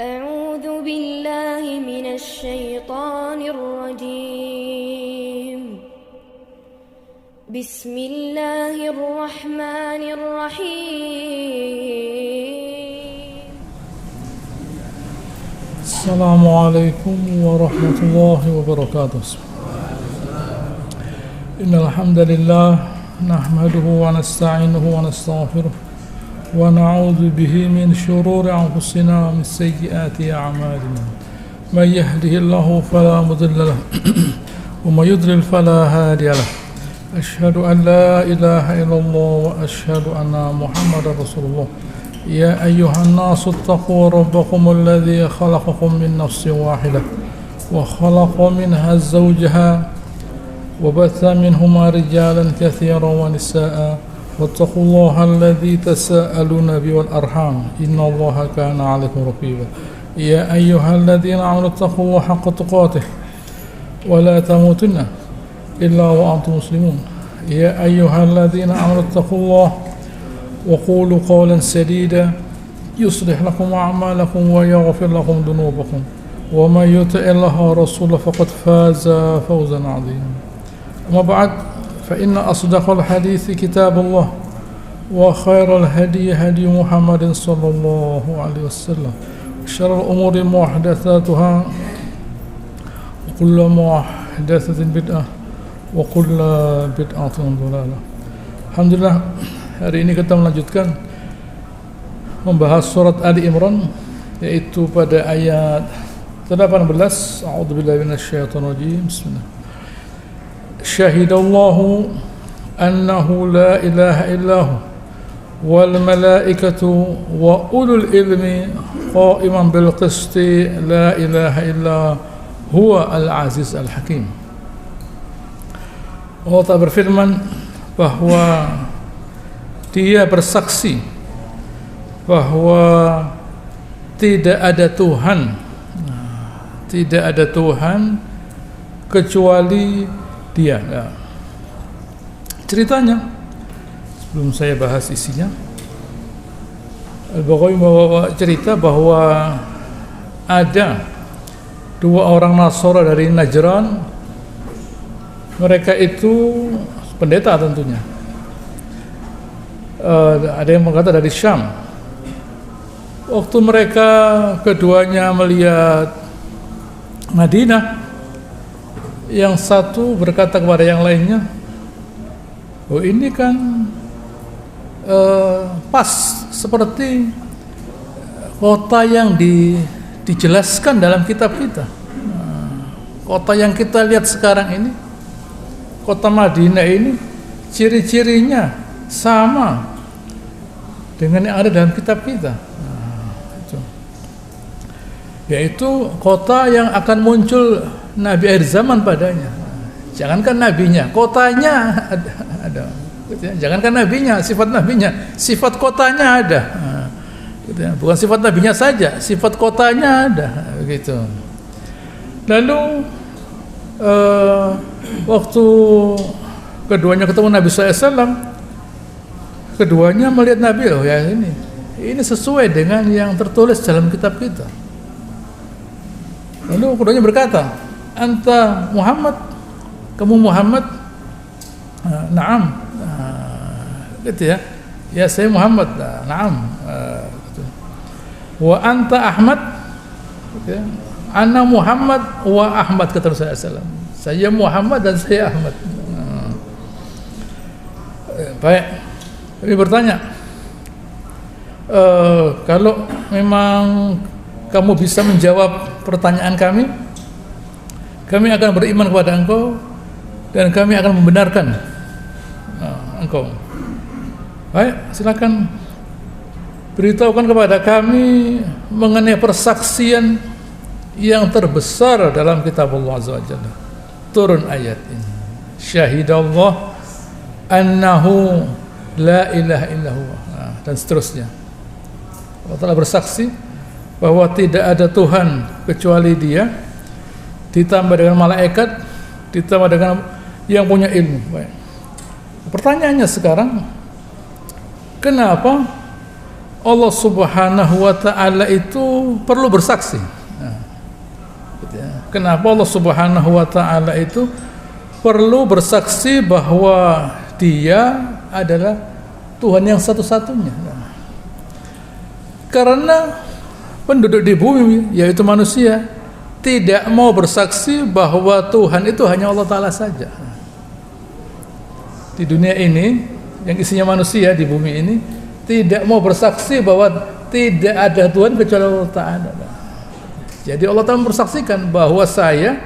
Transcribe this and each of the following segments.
أعوذ بالله من الشيطان الرجيم بسم الله الرحمن الرحيم السلام عليكم ورحمة الله وبركاته. إن الحمد لله نحمده ونستعينه ونستغفره ونعوذ به من شرور أنفسنا ومن سيئات أعمالنا. من يهده الله فلا مضل له ومن يضلل فلا هادي له. أشهد أن لا إله إلا الله وأشهد أن محمدا رسول الله. يا أيها الناس اتقوا ربكم الذي خلقكم من نفس واحدة وخلق منها زوجها وبث منهما رجالا كثيرا ونساء واتقوا الله الذي تساءلون به والأرحام إن الله كان عليكم رقيبا. يا أيها الذين آمنوا اتقوا الله حق تقاته ولا تموتن إلا وأنتم مسلمون. يا أيها الذين آمنوا اتقوا الله وقولوا قولا سديدا يصلح لكم أعمالكم ويغفر لكم ذنوبكم ومن يطع الله ورسوله فقد فاز فوزا عظيما. أما بعد فإن أصدق الحديث كتاب الله وخير الهدي هدي محمد صلى الله عليه وسلم وشر الأمور محدثاتها وكل محدثة بدعة وكل بدعة ضلالة. Alhamdulillah, hari ini kita melanjutkan membahas surat Ali Imran, yaitu pada ayat 18. A'udzubillahi minasyaitonir rajim. Bismillah. Syahidallahu annahu la ilaha illahu wal malaikatu wa ulul ilmi qa'iman bil qisti la ilaha illa huwa al-aziz al-hakim. Allah Ta'ala berfirman bahwa Dia bersaksi bahwa tidak ada Tuhan kecuali Dia. Ya. Ceritanya, sebelum saya bahas isinya, Al-Baghawi membawa cerita bahwa ada dua orang Nasara dari Najran. Mereka itu pendeta tentunya. Ada yang berkata dari Syam. Waktu mereka keduanya melihat Madinah, yang satu berkata kepada yang lainnya, oh ini kan pas seperti kota yang dijelaskan dalam kitab kita. Kota yang kita lihat sekarang ini, kota Madinah ini, ciri-cirinya sama dengan yang ada dalam kitab kita. Yaitu kota yang akan muncul Nabi akhir zaman padanya. Jangankan nabinya, kotanya ada. Jangankan nabinya, sifat nabinya, sifat kotanya ada. Bukan sifat nabinya saja, sifat kotanya ada. Begitu. Lalu waktu keduanya ketemu Nabi SAW, keduanya melihat Nabi, oh ya ini sesuai dengan yang tertulis dalam kitab kita. Lalu keduanya berkata, anta Muhammad, kamu Muhammad? Naam, gitu ya. Ya saya Muhammad, naam. Gitu. Wa anta Ahmad, gitu ya. Ana Muhammad wa Ahmad, kata Rasulullah SAW. Saya Muhammad dan saya Ahmad. Baik, kami bertanya, kalau memang kamu bisa menjawab pertanyaan kami akan beriman kepada engkau dan kami akan membenarkan engkau. Baik, silakan beritahukan kepada kami mengenai persaksian yang terbesar dalam kitab Allah Azza wa Jalla. Turun ayat ini. Syahidallah annahu la ilaha illahu, dan seterusnya. Allah telah bersaksi bahwa tidak ada Tuhan kecuali Dia, ditambah dengan malaikat, ditambah dengan yang punya ilmu. Baik. Pertanyaannya sekarang, kenapa Allah Subhanahu wa taala itu perlu bersaksi. Nah, gitu ya. Kenapa Allah Subhanahu wa taala itu perlu bersaksi bahwa Dia adalah Tuhan yang satu-satunya? Nah, karena penduduk di bumi, yaitu manusia, tidak mau bersaksi bahwa Tuhan itu hanya Allah Ta'ala saja. Di dunia ini, yang isinya manusia di bumi ini, tidak mau bersaksi bahwa tidak ada Tuhan kecuali Allah Ta'ala. Jadi Allah Ta'ala bersaksikan bahwa saya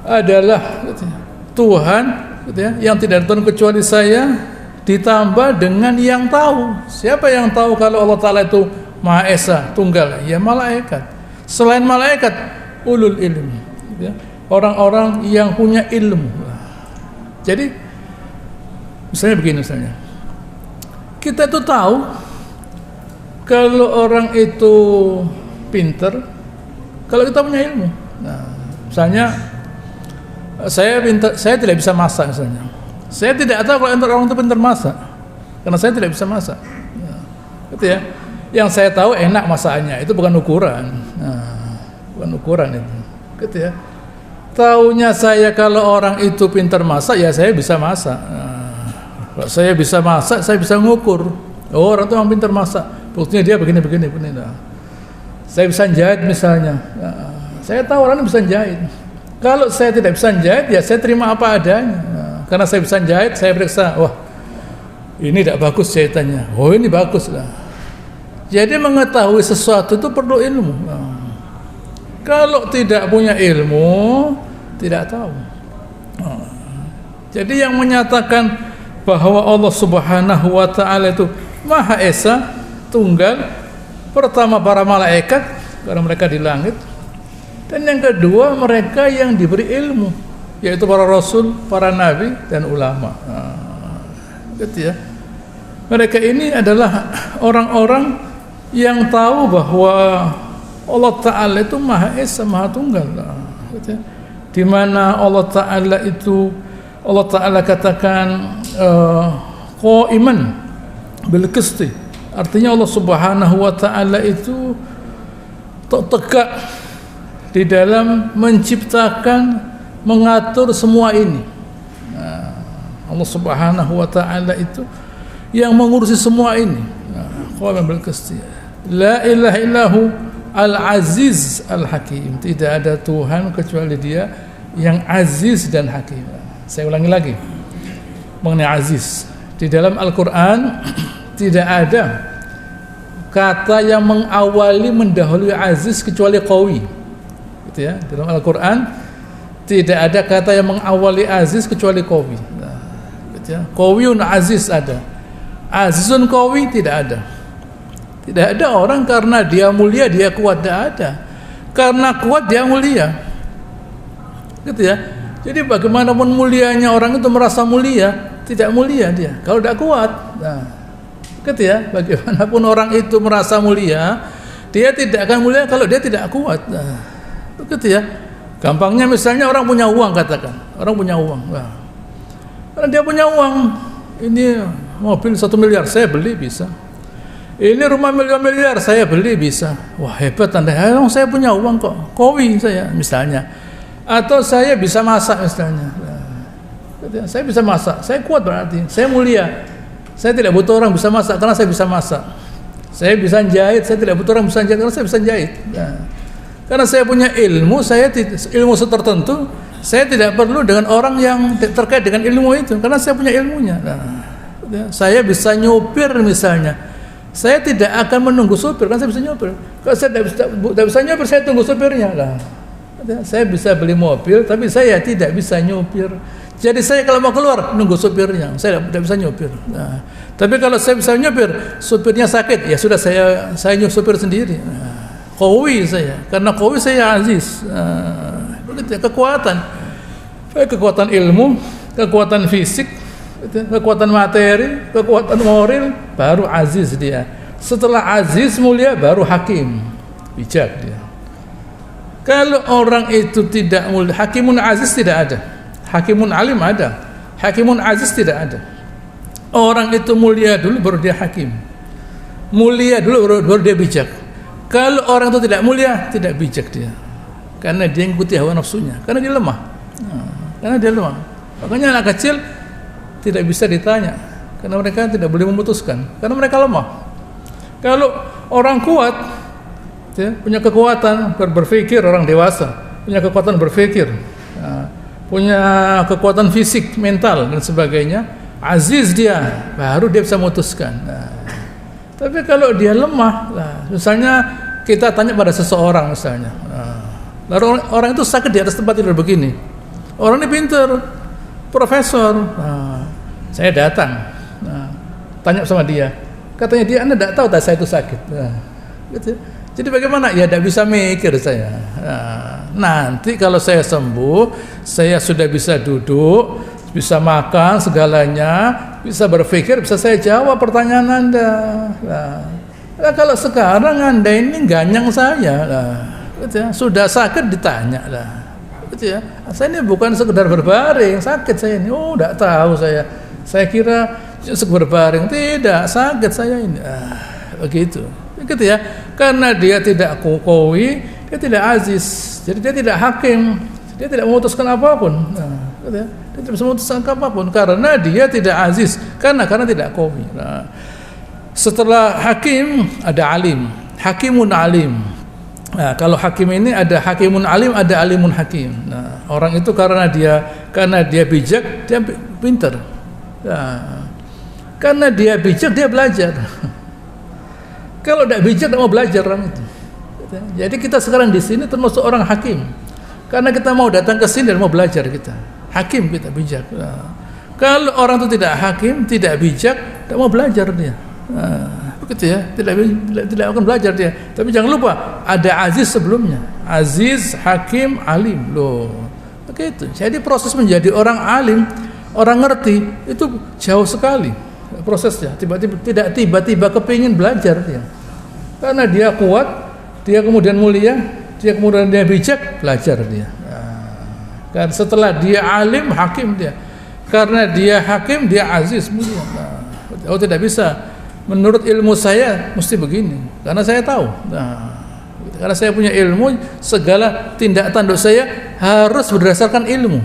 adalah Tuhan yang tidak ada Tuhan kecuali saya, ditambah dengan yang tahu. Siapa yang tahu kalau Allah Ta'ala itu Maha Esa, tunggal? Ya malaikat. Selain malaikat, ulul ilmi, orang-orang yang punya ilmu. Jadi misalnya begini, kita tuh tahu kalau orang itu pinter kalau kita punya ilmu. Nah, misalnya saya tidak bisa masak misalnya. Saya tidak tahu kalau orang itu pintar masak karena saya tidak bisa masak. Nah, gitu ya. Yang saya tahu enak masakannya, itu bukan ukuran. Nah, bukan ukuran itu. Gitu ya. Taunya saya kalau orang itu pintar masak, ya saya bisa masak. Nah, kalau saya bisa masak, saya bisa ngukur. Oh, orang itu yang pintar masak, buktinya dia begini. Nah, saya bisa jahit misalnya. Nah, saya tahu orang itu bisa jahit. Kalau saya tidak bisa jahit, ya saya terima apa adanya. Nah, karena saya bisa jahit, saya periksa. Wah, ini tidak bagus jahitannya. Oh, ini bagus lah. Jadi mengetahui sesuatu itu perlu ilmu. Nah, kalau tidak punya ilmu, tidak tahu. Nah, jadi yang menyatakan bahwa Allah Subhanahu wa taala itu Maha Esa, tunggal, pertama para malaikat karena mereka di langit, dan yang kedua mereka yang diberi ilmu, yaitu para rasul, para nabi dan ulama. Nah, gitu ya. Mereka ini adalah orang-orang yang tahu bahwa Allah Ta'ala itu Maha Esa, Maha Tunggal. Gitu ya. Di mana Allah Ta'ala katakan qaiman bil qisti, artinya Allah Subhanahu wa taala itu tegak di dalam menciptakan, mengatur semua ini. Nah, Allah Subhanahu wa taala itu yang mengurusi semua ini. Qaiman bil qisti, la ilaha illahu al-aziz al-hakim, tidak ada Tuhan kecuali Dia yang aziz dan hakim. Saya ulangi lagi mengenai aziz. Di dalam Al-Quran tidak ada kata yang mengawali, mendahului aziz kecuali qawi. Gitu ya. Dalam Al-Quran tidak ada kata yang mengawali aziz kecuali qawi. Nah, gitu ya. Qawiyun aziz ada, azizun qawi tidak ada. Tidak ada orang karena dia mulia dia kuat, tidak ada. Karena kuat dia mulia. Gitu ya. Jadi bagaimanapun mulianya orang itu merasa mulia, tidak mulia dia kalau tidak kuat. Nah, gitu ya. Bagaimanapun orang itu merasa mulia, dia tidak akan mulia kalau dia tidak kuat. Nah, gitu ya. Gampangnya misalnya orang punya uang, katakan orang punya uang. Nah, karena dia punya uang, ini mobil 1 miliar saya beli bisa. Ini rumah miliar-miliar saya beli bisa. Wah, hebat Anda. Saya punya uang kok. Kowi saya misalnya. Atau saya bisa masak misalnya. Nah, saya bisa masak. Saya kuat berarti. Saya mulia. Saya tidak butuh orang bisa masak karena saya bisa masak. Saya bisa jahit. Saya tidak butuh orang bisa jahit karena saya bisa jahit. Nah, karena saya punya ilmu, ilmu tertentu. Saya tidak perlu dengan orang yang terkait dengan ilmu itu karena saya punya ilmunya. Nah, saya bisa nyupir misalnya. Saya tidak akan menunggu supir, kan saya bisa nyopir. Kalau saya tidak bisa nyopir, saya tunggu supirnya lah. Saya bisa beli mobil, tapi saya tidak bisa nyopir. Jadi saya kalau mau keluar nunggu supirnya, saya tidak bisa nyopir. Nah, tapi kalau saya bisa nyopir, supirnya sakit, ya sudah saya supir sendiri. Nah, qawi saya, karena qawi saya aziz. Nah, begitu ya, kekuatan ilmu, kekuatan fisik, kekuatan materi, kekuatan moral, baru aziz dia. Setelah aziz mulia baru hakim, bijak dia. Kalau orang itu tidak mulia, hakimun aziz tidak ada. Hakimun alim ada, hakimun aziz tidak ada. Orang itu mulia dulu baru dia hakim. mulia dulu baru dia bijak. Kalau orang itu tidak mulia, tidak bijak dia. Karena dia mengikuti hawa nafsunya, karena dia lemah. Karena dia lemah. Makanya anak kecil tidak bisa ditanya, karena mereka tidak boleh memutuskan, karena mereka lemah. Kalau orang kuat, ya, punya kekuatan berpikir, orang dewasa punya kekuatan berpikir, punya kekuatan fisik, mental dan sebagainya, aziz dia, baru dia bisa memutuskan. Tapi kalau dia lemah, misalnya kita tanya pada seseorang misalnya, lalu orang itu sakit di atas tempat tidur begini, orang ini pintar, profesor, saya datang, tanya sama dia, katanya dia, Anda tidak tahu tak saya itu sakit. Gitu. Jadi bagaimana? Ya tidak bisa mikir saya. Nanti kalau saya sembuh, saya sudah bisa duduk, bisa makan segalanya, bisa berpikir, bisa saya jawab pertanyaan Anda. Nah, kalau sekarang Anda ini ganyang saya, gitu ya. Sudah sakit ditanya lah, gitu ya. Saya ini bukan sekedar berbaring, sakit saya ini. Oh, tidak tahu saya. Saya kira berbaring, tidak, sakit saya ini. Begitu. Gitu ya. Karena dia tidak qawi, dia tidak aziz. Jadi dia tidak hakim. Dia tidak memutuskan apapun. Gitu ya. Dia tidak bisa memutuskan apapun karena dia tidak aziz. Karena tidak qawi. Setelah hakim ada alim. Hakimun alim. Kalau hakim ini ada hakimun alim, ada alimun hakim. Orang itu karena dia bijak, dia pintar. Karena dia bijak, dia belajar. Kalau tidak bijak, tidak mau belajar orang itu. Jadi kita sekarang di sini termasuk orang hakim. Karena kita mau datang ke sini dan mau belajar kita. Hakim kita bijak. Kalau orang itu tidak hakim, tidak bijak, tidak mau belajar dia. Begitu ya, tidak akan belajar dia. Tapi jangan lupa ada aziz sebelumnya. Aziz, hakim, alim. Loh, begitu. Jadi proses menjadi orang alim, orang ngerti itu jauh sekali prosesnya. Tidak tiba-tiba kepingin belajar dia. Karena dia kuat, dia kemudian mulia, dia kemudian dia bijak, belajar dia. Kan setelah dia alim, hakim dia. Karena dia hakim, dia aziz, mulia. Oh, tidak bisa. Menurut ilmu saya mesti begini. Karena saya tahu. Karena saya punya ilmu, segala tindak tanduk saya harus berdasarkan ilmu.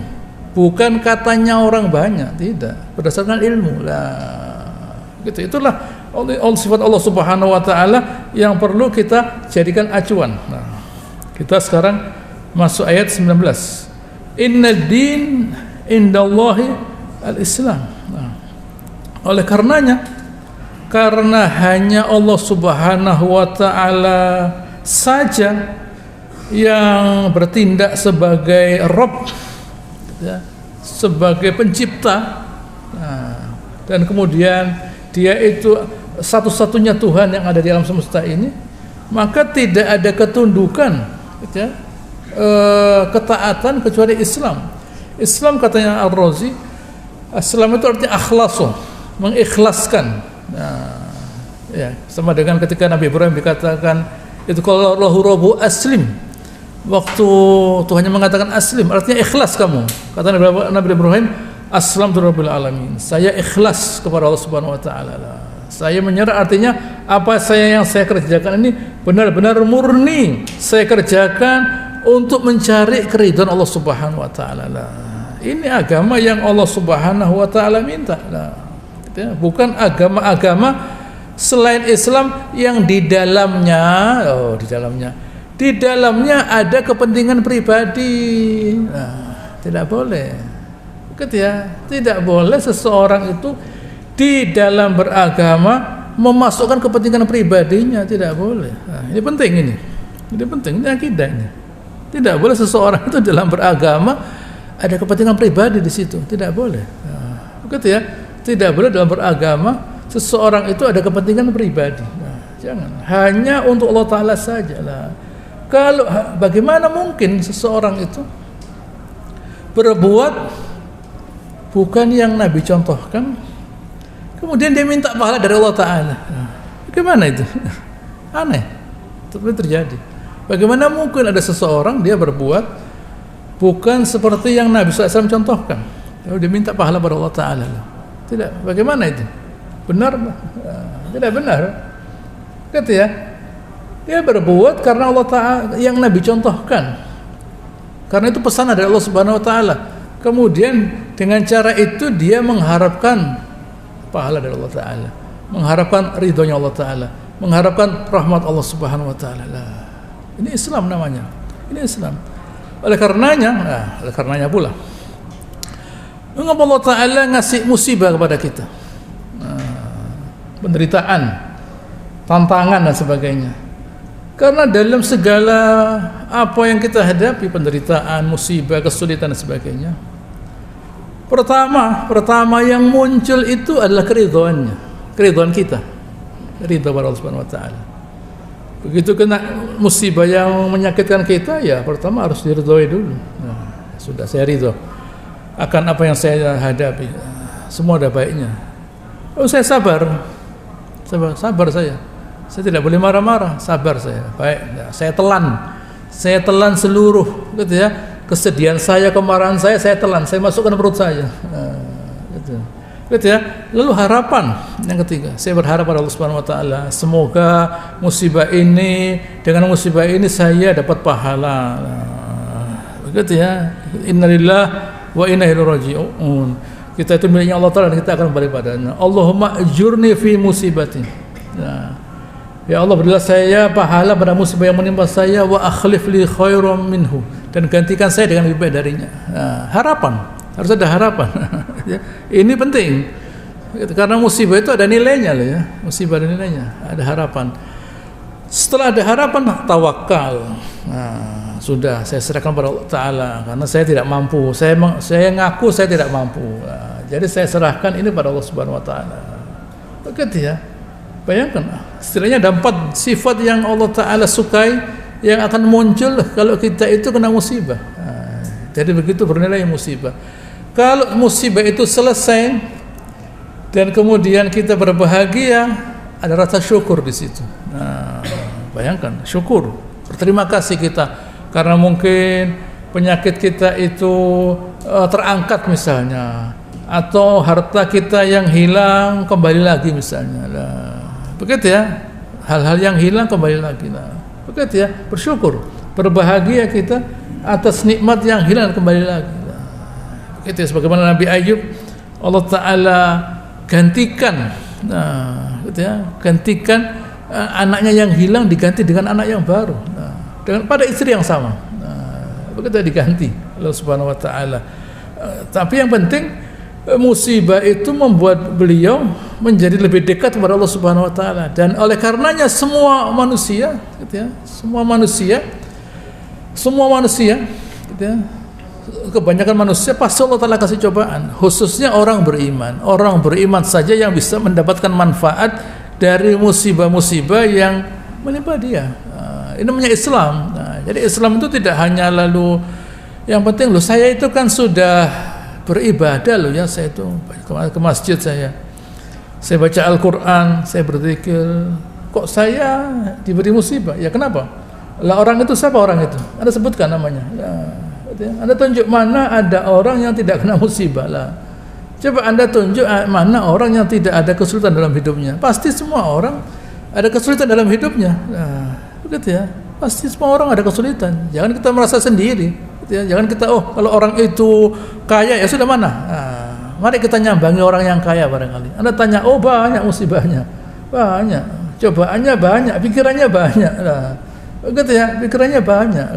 Bukan katanya orang banyak, tidak. Berdasarkan ilmu. Gitu. Itulah sifat Allah Subhanahu wa taala yang perlu kita jadikan acuan. Kita sekarang masuk ayat 19. Innad din indallahi al-Islam. Oleh karenanya, karena hanya Allah Subhanahu wa taala saja yang bertindak sebagai Rabb, ya, sebagai pencipta, dan kemudian dia itu satu-satunya Tuhan yang ada di alam semesta ini, maka tidak ada ketundukan, ya, ketaatan kecuali Islam. Islam katanya Ar-Razi, Islam itu artinya akhlasu, mengikhlaskan. Ya, sama dengan ketika Nabi Ibrahim dikatakan itu kalau Allahu Rabbu aslim, waktu Tuhannya mengatakan aslim artinya ikhlas kamu. Kata Nabi Ibrahim, aslamtu rabbil alamin, saya ikhlas kepada Allah Subhanahu wa taala. Saya menyerah, artinya apa yang saya kerjakan ini benar-benar murni saya kerjakan untuk mencari keridhaan Allah Subhanahu wa taala. Ini agama yang Allah Subhanahu wa taala minta. Bukan agama-agama selain Islam yang di dalamnya ada kepentingan pribadi. Tidak boleh. Tidak boleh seseorang itu di dalam beragama memasukkan kepentingan pribadinya, tidak boleh. Ini penting ini penting, ini akidah ini. Tidak boleh seseorang itu dalam beragama ada kepentingan pribadi di situ, tidak boleh. Tidak boleh dalam beragama seseorang itu ada kepentingan pribadi. Jangan, hanya untuk Allah Ta'ala saja lah. Kalau bagaimana mungkin seseorang itu berbuat bukan yang Nabi contohkan, kemudian dia minta pahala dari Allah Ta'ala? Bagaimana itu? Aneh, tapi terjadi. Bagaimana mungkin ada seseorang dia berbuat bukan seperti yang Nabi SAW contohkan, lalu dia minta pahala pada Allah Ta'ala? Tidak, bagaimana itu? Benar? Tidak benar. Gitu ya. Dia berbuat karena Allah Ta'ala yang Nabi contohkan. Karena itu pesan dari Allah Subhanahu wa taala. Kemudian dengan cara itu dia mengharapkan pahala dari Allah Ta'ala, mengharapkan ridhonya Allah Ta'ala, mengharapkan rahmat Allah Subhanahu wa taala. Ini Islam namanya. Ini Islam. Oleh karenanya pula mengapa Allah Ta'ala ngasih musibah kepada kita, penderitaan, tantangan dan sebagainya. Karena dalam segala apa yang kita hadapi, penderitaan, musibah, kesulitan dan sebagainya, pertama yang muncul itu adalah keridhaan kita, ridha pada Allah Subhanahu wa taala. Begitu kena musibah yang menyakitkan kita, ya pertama harus diridhoi dulu. Sudah saya ridho akan apa yang saya hadapi, semua ada baiknya. Saya sabar saya tidak boleh marah-marah, sabar saya, baik, saya telan seluruh, gitu ya, kesedihan saya, kemarahan saya telan, saya masukkan perut saya, gitu ya. Lalu harapan yang ketiga, saya berharap pada Allah Subhanahu wa taala, semoga dengan musibah ini saya dapat pahala, begitu ya. Innalillahi wa inna ilaihi raji'un. Kita itu miliknya Allah Ta'ala dan kita akan kembali padanya. Allahumma ajurni fi musibati. Ya Allah, berilah saya pahala pada musibah yang menimpa saya, wa akhlif li khairan minhu, dan gantikan saya dengan lebih baik darinya. Harapan, harus ada harapan. Ini penting, karena musibah itu ada nilainya loh ya. Musibah ada nilainya, ada harapan. Setelah ada harapan, tawakal. Sudah saya serahkan pada Allah Ta'ala, karena saya tidak mampu. Saya ngaku saya tidak mampu. Jadi saya serahkan ini pada Allah Subhanahu wa taala. Begitu ya. Bayangkan, istilahnya ada 4 sifat yang Allah Ta'ala sukai yang akan muncul kalau kita itu kena musibah. Jadi begitu bernilai musibah. Kalau musibah itu selesai dan kemudian kita berbahagia, ada rasa syukur di situ. Bayangkan, syukur, berterima kasih kita karena mungkin penyakit kita itu terangkat misalnya, atau harta kita yang hilang kembali lagi misalnya. Begitu ya, hal-hal yang hilang kembali lagi. Begitu ya, bersyukur, berbahagia kita atas nikmat yang hilang kembali lagi. Begitu ya, sebagaimana Nabi Ayub, Allah Ta'ala gantikan, gitu ya, gantikan anaknya yang hilang diganti dengan anak yang baru, dengan pada istri yang sama. Begitu diganti Allah Subhanahu wa taala. Tapi yang penting musibah itu membuat beliau menjadi lebih dekat kepada Allah Subhanahu wa taala, dan oleh karenanya semua manusia, gitu ya, semua manusia, gitu ya, kebanyakan manusia pasti Allah Ta'ala kasih cobaan, khususnya orang beriman saja yang bisa mendapatkan manfaat dari musibah-musibah yang menimpa dia. Ini namanya Islam. Jadi Islam itu tidak hanya lalu yang penting loh saya itu kan sudah beribadah loh ya, saya itu ke masjid, saya baca Al-Quran, saya berzikir, kok saya diberi musibah? Ya kenapa? Lah orang itu siapa orang itu? Anda sebutkan namanya. Anda tunjuk mana ada orang yang tidak kena musibah lah. Coba Anda tunjuk mana orang yang tidak ada kesulitan dalam hidupnya. Pasti semua orang ada kesulitan dalam hidupnya. Begitu ya. Pasti semua orang ada kesulitan. Jangan kita merasa sendiri. Ya, jangan kita kalau orang itu kaya ya sudah mana. Mari kita nyambangi orang yang kaya barangkali. Anda tanya, banyak musibahnya, banyak, cobaannya banyak, pikirannya banyak. Begitu ya, pikirannya banyak.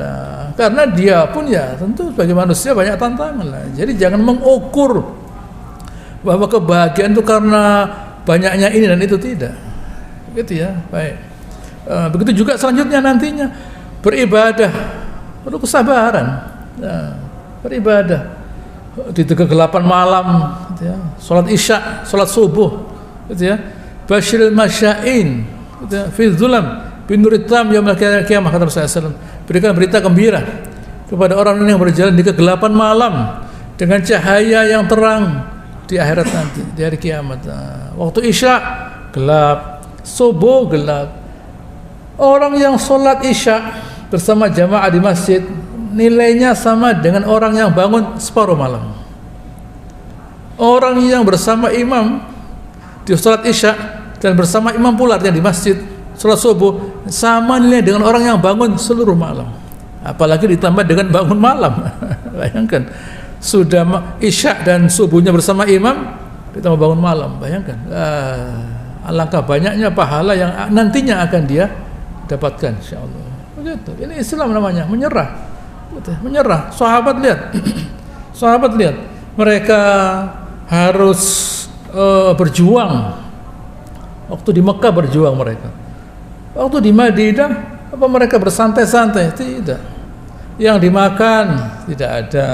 Karena dia pun ya tentu sebagai manusia banyak tantangan lah. Jadi jangan mengukur bahwa kebahagiaan itu karena banyaknya ini dan itu, tidak. Begitu ya, baik. Begitu juga selanjutnya nantinya beribadah perlu kesabaran. Beribadah di kegelapan malam, gitu ya, sholat isya, sholat subuh, gitu ya, basyiril masyain, gitu ya, fi dhulam binurit tam yaumil qiyamah, kata Rasulullah SAW, berikan berita gembira kepada orang yang berjalan di kegelapan malam dengan cahaya yang terang di akhirat nanti, di hari kiamat. Waktu isya gelap, subuh gelap. Orang yang sholat isya bersama jamaah di masjid nilainya sama dengan orang yang bangun separuh malam. Orang yang bersama imam di sholat isya dan bersama imam pula yang di masjid sholat subuh sama nilai dengan orang yang bangun seluruh malam. Apalagi ditambah dengan bangun malam. Bayangkan, sudah isya dan subuhnya bersama imam, ditambah bangun malam. Bayangkan, alangkah banyaknya pahala yang nantinya akan dia dapatkan, insyaallah. Begitu. Ini Islam namanya, menyerah. Menyerah. Sahabat lihat, sahabat lihat, mereka harus berjuang. Waktu di Mekah berjuang mereka. Waktu di Madinah, apa mereka bersantai-santai? Tidak. Yang dimakan tidak ada.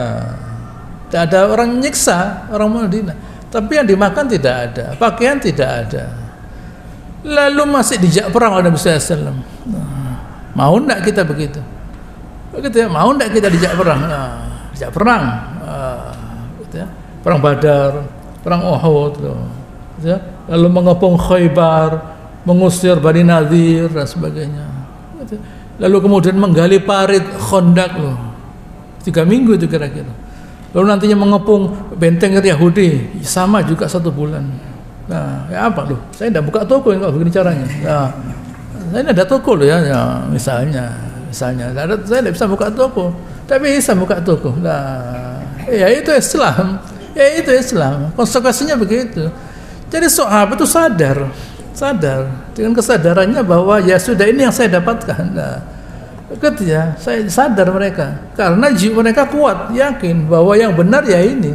Tidak ada orang nyiksa orang Madinah. Tapi yang dimakan tidak ada, pakaian tidak ada. Lalu masih dijak perang oleh Nabi SAW. Mau enggak kita begitu? Begitu ya, mau enggak kita dijak perang? Dijak perang. Gitu ya. Perang Badar, perang Uhud, gitu ya. Lalu mengepung Khaybar, mengusir Bani Nadir dan sebagainya. Gitu. Lalu kemudian menggali parit Khandaq loh. 3 minggu itu kira-kira. Lalu nantinya mengepung benteng Yahudi, sama juga 1 bulan. Nah, ya apa loh? Saya tidak buka toko kalau begini caranya. Nah, saya ada toko loh ya, misalnya, saya tidak bisa buka toko, tapi bisa buka toko. Nah, ya itu Islam, ya itu Islam. Konsekuensinya begitu. Jadi sahabat itu sadar dengan kesadarannya bahwa ya sudah ini yang saya dapatkan. Nah, begitu ya, saya sadar mereka karena jiwa mereka kuat, yakin bahwa yang benar ya ini,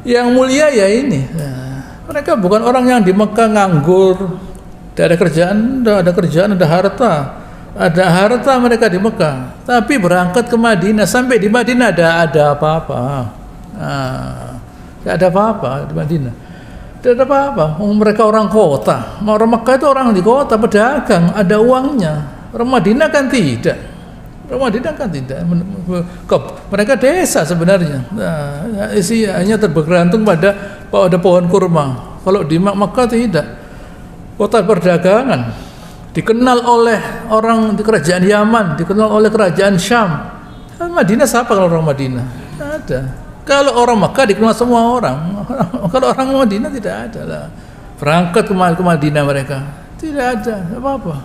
yang mulia ya ini. Nah, mereka bukan orang yang di Mekah nganggur, tidak ada kerjaan, ada harta mereka di Mekah, tapi berangkat ke Madinah, sampai di Madinah ada apa-apa. Tidak ada apa-apa di Madinah. Tidak ada apa-apa. Mereka orang kota. Orang Mekah itu orang di kota, pedagang, ada uangnya. Orang Madinah kan tidak. Mereka desa sebenarnya. Nah, isi hanya bergantung pada pohon kurma. Kalau di Mekah tidak. Kota perdagangan. Dikenal oleh orang di kerajaan Yaman, dikenal oleh kerajaan Syam. Madinah siapa kalau orang Madinah? Tidak ada. Kalau orang Mekah dikenal semua orang. Kalau orang Madinah tidak ada lah. Berangkat ke Madinah mereka. Tidak ada apa-apa.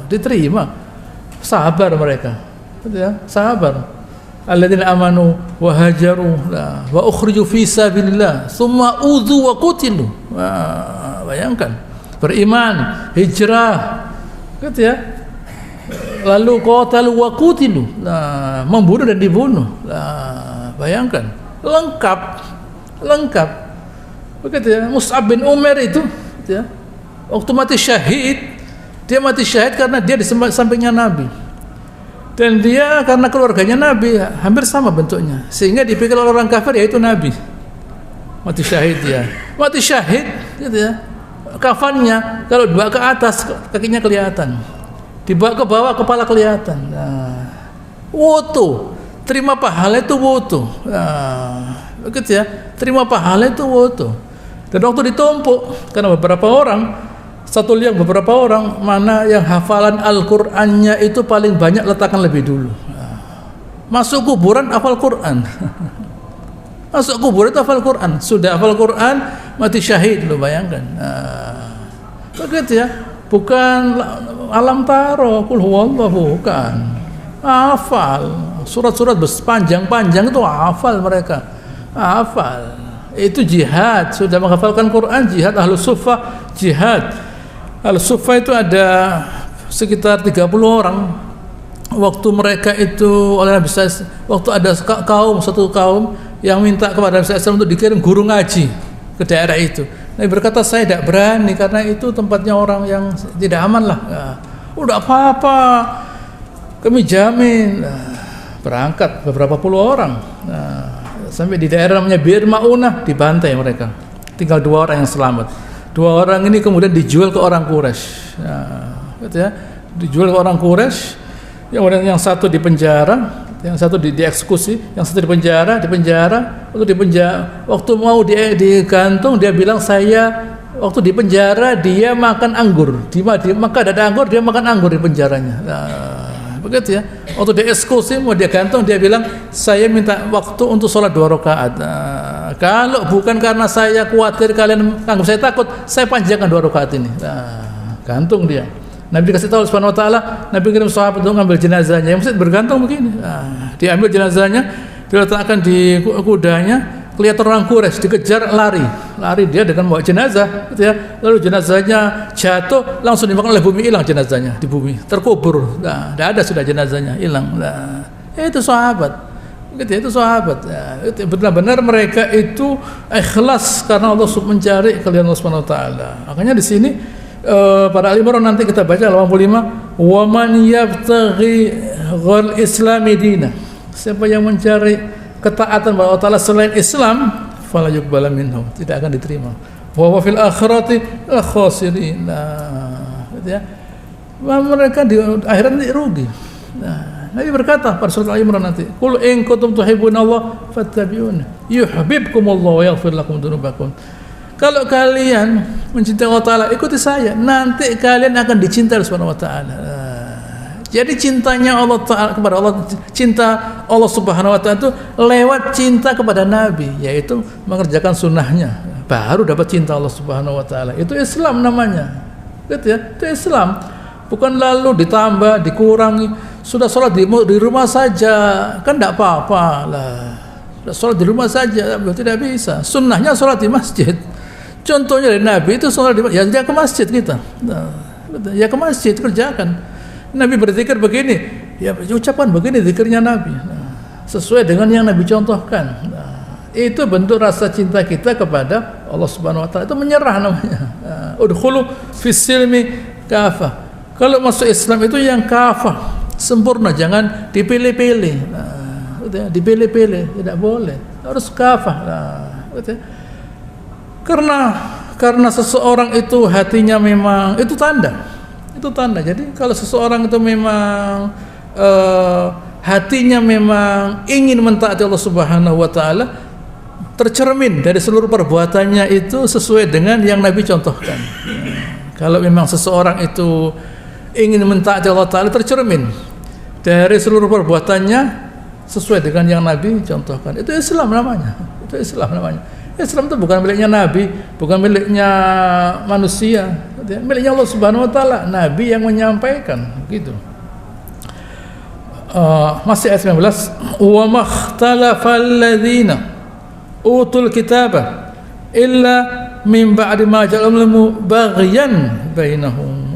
Diterima. Sabar mereka. Ya, sabar. Alladzina amanu wa hajaru wa ukhriju fi sabilillah tsumma udzu wa qutilu. Bayangkan. Beriman, hijrah. Gitu ya. Lalu qatalu wa qutilu. Membunuh dan dibunuh. Bayangkan, lengkap. Begitu ya. Mus'ab bin Umair itu, gitu ya. Waktu mati syahid, dia mati syahid karena dia di sampingnya Nabi. Dan dia karena keluarganya Nabi hampir sama bentuknya, sehingga dipikir oleh orang kafir yaitu Nabi. Mati syahid dia. Mati syahid, gitu ya. Kafannya kalau dibawa ke atas kakinya kelihatan. Dibawa ke bawah kepala kelihatan. Nah, wudu. Terima pahala itu wudu. Nah, begitu ya. Terima pahala itu wudu. Dan waktu ditumpuk, karena beberapa orang, beberapa orang mana yang hafalan Al-Qur'annya itu paling banyak letakkan lebih dulu. Nah, masuk kuburan hafal Qur'an. Masuk kuburan itu hafal Qur'an. Sudah hafal Qur'an, mati syahid, lo bayangkan. Nah, begitu ya. Bukan alam taro, kul huwallahu, bukan. Hafal. Surat-surat panjang-panjang itu hafal mereka. Hafal. Itu jihad, sudah menghafalkan Quran, jihad Ahlus Suffah, jihad. Ahlus Suffah itu ada sekitar 30 orang. Waktu mereka itu oleh Nabi SAW, waktu ada satu kaum yang minta kepada Nabi SAW untuk dikirim guru ngaji ke daerah itu. Nabi berkata, saya tidak berani karena itu tempatnya orang yang tidak aman lah. Nah, udah apa-apa, kami jamin. Nah, berangkat beberapa puluh orang. Nah, sampai di daerah namanya Bir Maunah, dibantai mereka. Tinggal 2 orang yang selamat. 2 orang ini kemudian dijual ke orang Quraisy. Nah, gitu ya, dijual ke orang Quraisy. Yang satu di penjara, yang satu dieksekusi, yang satu di penjara. Waktu mau digantung dia bilang, saya waktu di penjara dia makan anggur. Di Mekah ada anggur, dia makan anggur di penjaranya. Nah, begitu ya. Waktu dieksekusi mau dia gantung, dia bilang, saya minta waktu untuk sholat 2 rakaat. Nah, kalau bukan karena saya khawatir kalian anggap saya takut, saya panjangkan 2 rakaat ini. Nah, gantung dia. Nabi dikasih tahu Subhanahu wa taala, Nabi kirim sahabat untuk ngambil jenazahnya. Yang mesti bergantung begini. Diambil jenazahnya, diletakkan di kudanya, kelihatan orang Quraisy dikejar, lari dia dengan bawa jenazah, gitu ya. Lalu jenazahnya jatuh, langsung dimakan oleh bumi, hilang jenazahnya di bumi, terkubur. Tidak ada sudah jenazahnya, hilang. Itu sahabat, gitu ya, itu sahabat. Benar-benar mereka itu ikhlas karena Allah mencari keridhaan Allah Subhanahu wa taala. Makanya di sini pada Al-Imran nanti kita baca 85, wa man yabtaghi ghal islami dina, siapa yang mencari ketaatan kepada Allah Ta'ala selain Islam, fala yuqbala minhu, tidak akan diterima. Wa huwa fil akhirati khasirin. Gitu ya. Mereka di akhirat nanti rugi. Nabi berkata pada surat Al-Imran nanti, qul in kuntum tuhibbunallah fattabi'uni yuhibbukumullah wa yaghfir lakum dzunubakum. Kalau kalian mencintai Allah Ta'ala, ikuti saya, nanti kalian akan dicintai Subhanahu wa taala. Jadi cintanya Allah Ta'ala kepada Allah, cinta Allah Subhanahu wa taala itu lewat cinta kepada Nabi, yaitu mengerjakan sunnahnya, baru dapat cinta Allah Subhanahu wa taala. Itu Islam namanya. Gitu ya, itu Islam. Bukan lalu ditambah, dikurangi. Sudah sholat di rumah saja, kan tidak apa-apa lah. Sudah sholat di rumah saja, tidak bisa. Sunnahnya sholat di masjid. Contohnya dari Nabi itu sholat di masjid, ya ke masjid kita. Ya ke masjid, kerjakan. Nabi berzikir begini, ya ucapan begini zikirnya Nabi. Sesuai dengan yang Nabi contohkan. Itu bentuk rasa cinta kita kepada Allah Subhanahu wa taala. Itu menyerah namanya. Udkhulu fis silmi kafah. Kalau masuk Islam itu yang kafah, sempurna, jangan dipilih-pilih. Dipilih-pilih, tidak boleh. Harus kafah. Karena seseorang itu hatinya memang itu tanda. Jadi kalau seseorang itu memang hatinya memang ingin mentaati Allah Subhanahu wa taala, tercermin dari seluruh perbuatannya itu sesuai dengan yang Nabi contohkan. Kalau memang seseorang itu ingin mentaati Allah Ta'ala, tercermin dari seluruh perbuatannya sesuai dengan yang Nabi contohkan. Itu Islam namanya. Islam itu bukan miliknya Nabi, bukan miliknya manusia, miliknya Allah Subhanahu wa taala. Nabi yang menyampaikan, gitu. Masih ayat 19, wa makhtalafal ladzina utul kitaba illa min ba'di ma ja'alhum baghyan bainahum.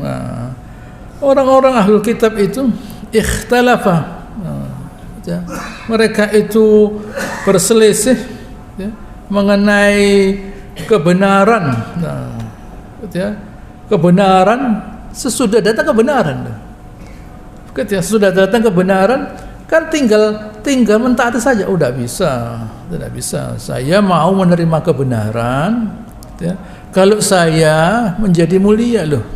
Orang-orang ahlul kitab itu ikhtalafa, mereka itu berselisih mengenai kebenaran. Kebenaran sesudah datang kebenaran. Ketika sudah datang kebenaran, kan tinggal mentaati saja. Tidak bisa. Saya mau menerima kebenaran. Kalau saya menjadi mulia loh.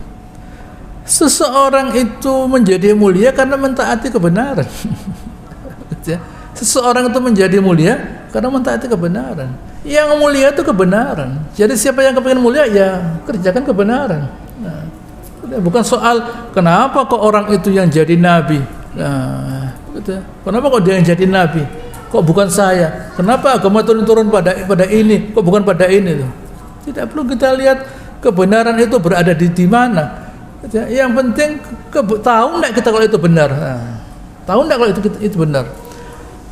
Seseorang itu menjadi mulia karena mentaati kebenaran. Seseorang itu menjadi mulia karena mentaati kebenaran. Yang mulia itu kebenaran. Jadi siapa yang kepingin mulia, ya kerjakan kebenaran. Bukan soal kenapa kok orang itu yang jadi nabi. Kenapa kok dia yang jadi nabi? Kok bukan saya? Kenapa agama turun pada ini? Kok bukan pada ini? Tidak perlu kita lihat kebenaran itu berada di mana. Yang penting tahu enggak kita kalau itu benar. Tahu enggak kalau itu benar?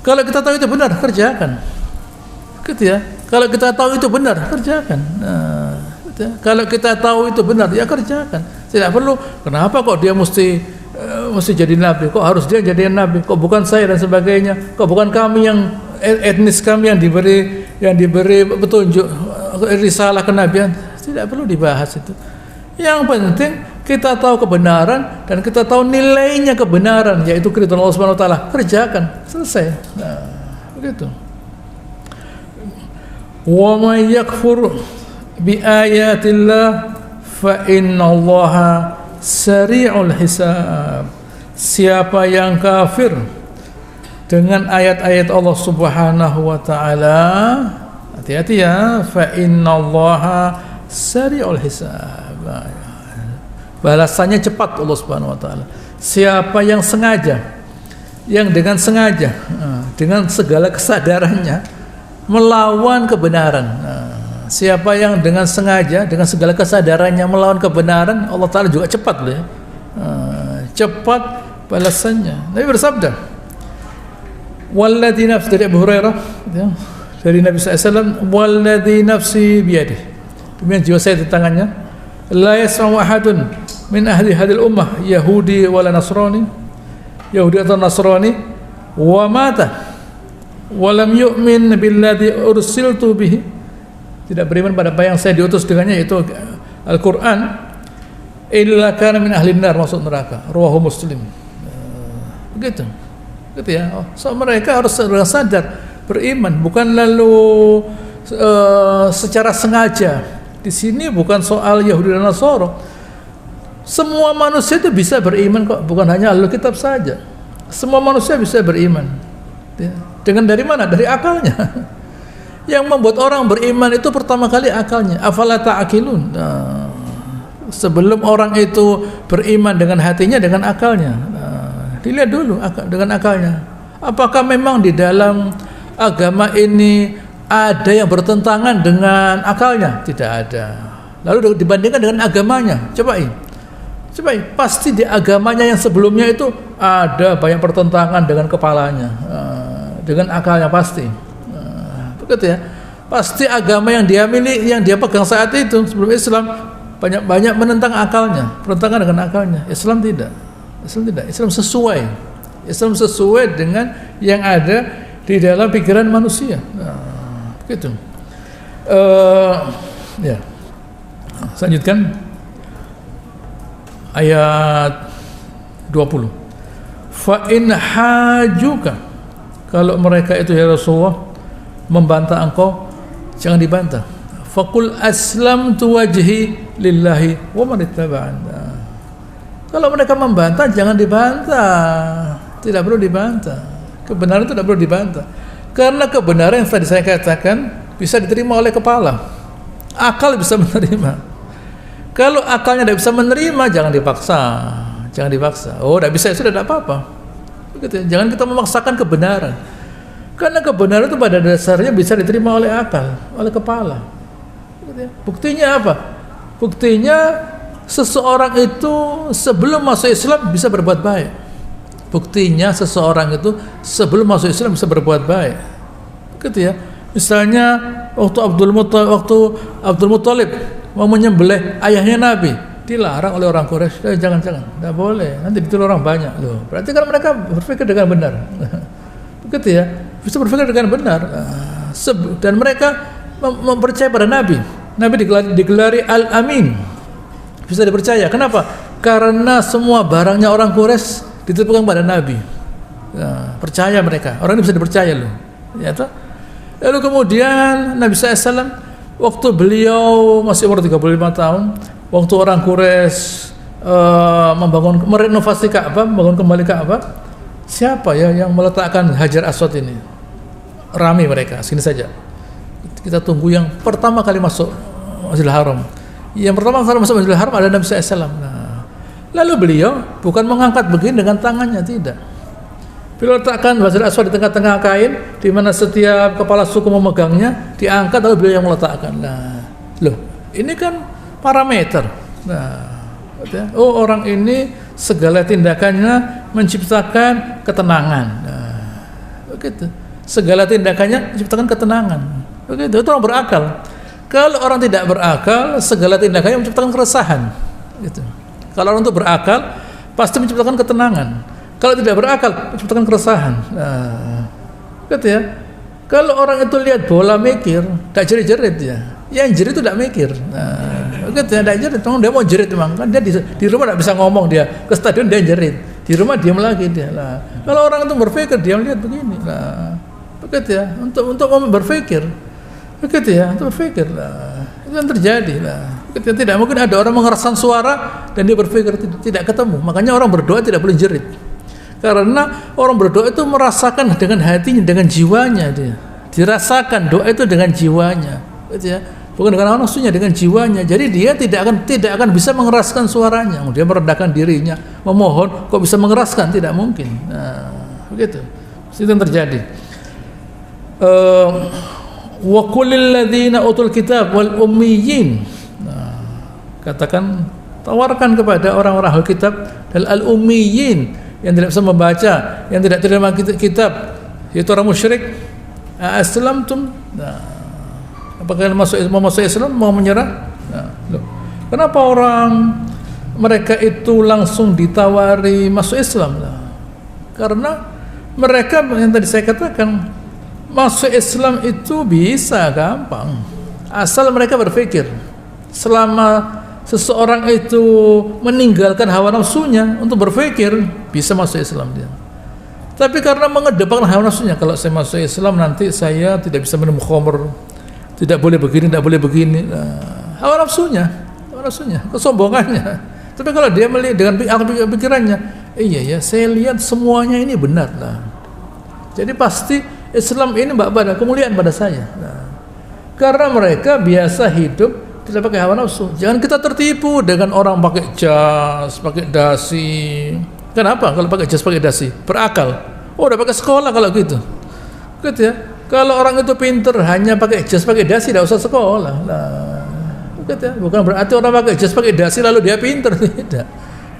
Kalau kita tahu itu benar, kerjakan. Gitu ya. Kalau kita tahu itu benar, kerjakan. Kalau kita tahu itu benar, ya kerjakan. Tidak perlu kenapa kok dia mesti jadi nabi? Kok harus dia jadi nabi? Kok bukan saya dan sebagainya? Kok bukan kami yang etnis kami yang diberi petunjuk risalah kenabian? Tidak perlu dibahas itu. Yang penting kita tahu kebenaran dan kita tahu nilainya kebenaran, yaitu keridhaan Allah Subhanahu wa taala. Kerjakan, selesai. Begitu. Wa may yakfur bi ayatillah fa innallaha sari'ul hisab. Siapa yang kafir dengan ayat-ayat Allah Subhanahu wa taala, hati-hati ya, fa innallaha sari'ul hisab. Balasannya cepat Allah Subhanahu wa taala. Siapa yang sengaja, yang dengan sengaja, dengan segala kesadarannya melawan kebenaran. Siapa yang dengan sengaja, dengan segala kesadarannya melawan kebenaran, Allah Ta'ala juga cepat loh ya. cepat balasannya. Nabi bersabda, walladzi nafsi, dari Abu Hurairah ya, dari Nabi SAW, walladzi nafsi biyadihi, demi jiwa saya di tangannya, la yasma'u ahadun min ahli hadil ummah Yahudi wala Nasrani, Yahudi atau Nasrani, wa mata wa lam yu'min billadzi ursiltu bihi, tidak beriman pada apa yang saya diutus dengannya, yaitu Al-Quran, illa kana min ahli nar, masuk neraka. Rawahu Muslim. Begitu ya. So mereka harus sadar beriman, bukan lalu secara sengaja. Di sini bukan soal Yahudi dan Nasara. Semua manusia itu bisa beriman kok, bukan hanya ahli kitab saja. Semua manusia bisa beriman. Dengan dari mana? Dari akalnya. Yang membuat orang beriman itu pertama kali akalnya. Afala ta'qilun. Sebelum orang itu beriman dengan hatinya, dengan akalnya. Dilihat dulu dengan akalnya. Apakah memang di dalam agama ini ada yang bertentangan dengan akalnya? Tidak ada. Lalu dibandingkan dengan agamanya, cobain. Pasti di agamanya yang sebelumnya itu ada banyak pertentangan dengan kepalanya, dengan akalnya pasti. Begitu ya. Pasti agama yang dia miliki, yang dia pegang saat itu sebelum Islam banyak menentang akalnya, bertentangan dengan akalnya. Islam tidak. Islam sesuai dengan yang ada di dalam pikiran manusia. Begitu. Ya. Selanjutkan ayat 20. Fa in hajuka, kalau mereka itu ya Rasulullah membantah engkau, jangan dibantah. Faqul aslamtu wajhi lillahi wa man ittaba'ana. Kalau mereka membantah, jangan dibantah. Tidak perlu dibantah. Kebenaran itu tidak perlu dibantah. Karena kebenaran yang tadi saya katakan bisa diterima oleh kepala. Akal bisa menerima. Kalau akalnya tidak bisa menerima, jangan dipaksa. Oh, tidak bisa, sudah tidak apa-apa. Begitu ya. Jangan kita memaksakan kebenaran. Karena kebenaran itu pada dasarnya bisa diterima oleh akal, oleh kepala. Buktinya apa? Buktinya seseorang itu sebelum masuk Islam bisa berbuat baik. Buktinya seseorang itu sebelum masuk Islam bisa berbuat baik. Begitu ya. Misalnya waktu Abdul Muthalib mau menyembelih ayahnya Nabi, dilarang oleh orang Quraisy. Jangan, tidak boleh. Nanti ditiru orang banyak. Loh, berarti kan mereka berpikir dengan benar. Begitu ya. Bisa berpikir dengan benar. Dan mereka mempercayai pada Nabi. Nabi digelari Al-Amin. Bisa dipercaya. Kenapa? Karena semua barangnya orang Quraisy dititipkan pada Nabi. Percaya mereka. Orang ini bisa dipercaya loh. Ya, lalu kemudian Nabi SAW, waktu beliau masih umur 35 tahun, waktu orang Quraisy merenovasi Ka'bah, membangun kembali Ka'bah, siapa ya yang meletakkan Hajar Aswad ini? Rame mereka, sini saja. Kita tunggu yang pertama kali masuk Masjidil Haram. Yang pertama kali masuk Masjidil Haram ada Nabi SAW. Lalu beliau bukan mengangkat begini dengan tangannya, tidak. Beliau letakkan Hajar Aswad di tengah-tengah kain, di mana setiap kepala suku memegangnya, diangkat lalu beliau yang meletakkan. Loh, ini kan parameter. Orang ini segala tindakannya menciptakan ketenangan. Begitu. Segala tindakannya menciptakan ketenangan. Begitu. Itu orang berakal. Kalau orang tidak berakal, segala tindakannya menciptakan keresahan. Gitu. Kalau orang itu berakal, pasti menciptakan ketenangan. Kalau tidak berakal, menciptakan keresahan. Gitu ya. Kalau orang itu lihat bola mikir, tidak jerit-jerit ya. Yang jerit itu tidak mikir. Gitu ya, tidak jerit. Dia mau jerit memang. Kan dia di rumah tidak bisa ngomong, dia ke stadion dia jerit. Di rumah diam lagi dia. Kalau orang itu berpikir, dia melihat begini. Begitu ya. Untuk berpikir. Begitu ya, untuk berpikir. Itu yang terjadi. Begitu ya. Tidak mungkin ada orang mengeraskan suara dan dia berpikir, tidak ketemu. Makanya orang berdoa tidak boleh jerit. Karena orang berdoa itu merasakan dengan hatinya, dengan jiwanya dia. Dirasakan doa itu dengan jiwanya. Gitu ya. Bukan dengan nafsunya, dengan jiwanya. Jadi dia tidak akan bisa mengeraskan suaranya. Dia merendahkan dirinya, memohon, kok bisa mengeraskan? Tidak mungkin. Begitu. Itu yang terjadi. Wa qulil ladzina utul kitab wal ummiyin. Katakan Tawarkan kepada orang-orang ahli kitab dan al-ummiyin yang tidak bisa membaca, yang tidak terima kitab, yaitu orang musyrik. Aslamtum? Nah, apakah mau masuk Islam, mau menyerah? Nah, loh. Kenapa orang mereka itu langsung ditawari masuk Islam? Nah, karena mereka yang tadi saya katakan, masuk Islam itu bisa gampang, asal mereka berpikir. Selama seseorang itu meninggalkan hawa nafsunya untuk berpikir, bisa masuk Islam dia. Tapi karena mengedepankan hawa nafsunya, kalau saya masuk Islam nanti saya tidak bisa minum khamr, tidak boleh begini, tidak boleh begini. Nah, hawa nafsunya, kesombongannya. Tapi kalau dia melihat dengan pikirannya, iya ya, saya lihat semuanya ini benar lah. Jadi pasti Islam ini pada kemuliaan pada saya. Nah, karena mereka biasa hidup tidak pakai hawa nafsu. Jangan kita tertipu dengan orang pakai jas, pakai dasi. Kenapa? Kalau pakai jas, pakai dasi, berakal. Oh, udah pakai sekolah kalau gitu. Gitu ya. Kalau orang itu pinter hanya pakai jas, pakai dasi, tidak usah sekolah. Nah, gitu ya. Bukan berarti orang pakai jas, pakai dasi lalu dia pinter, tidak.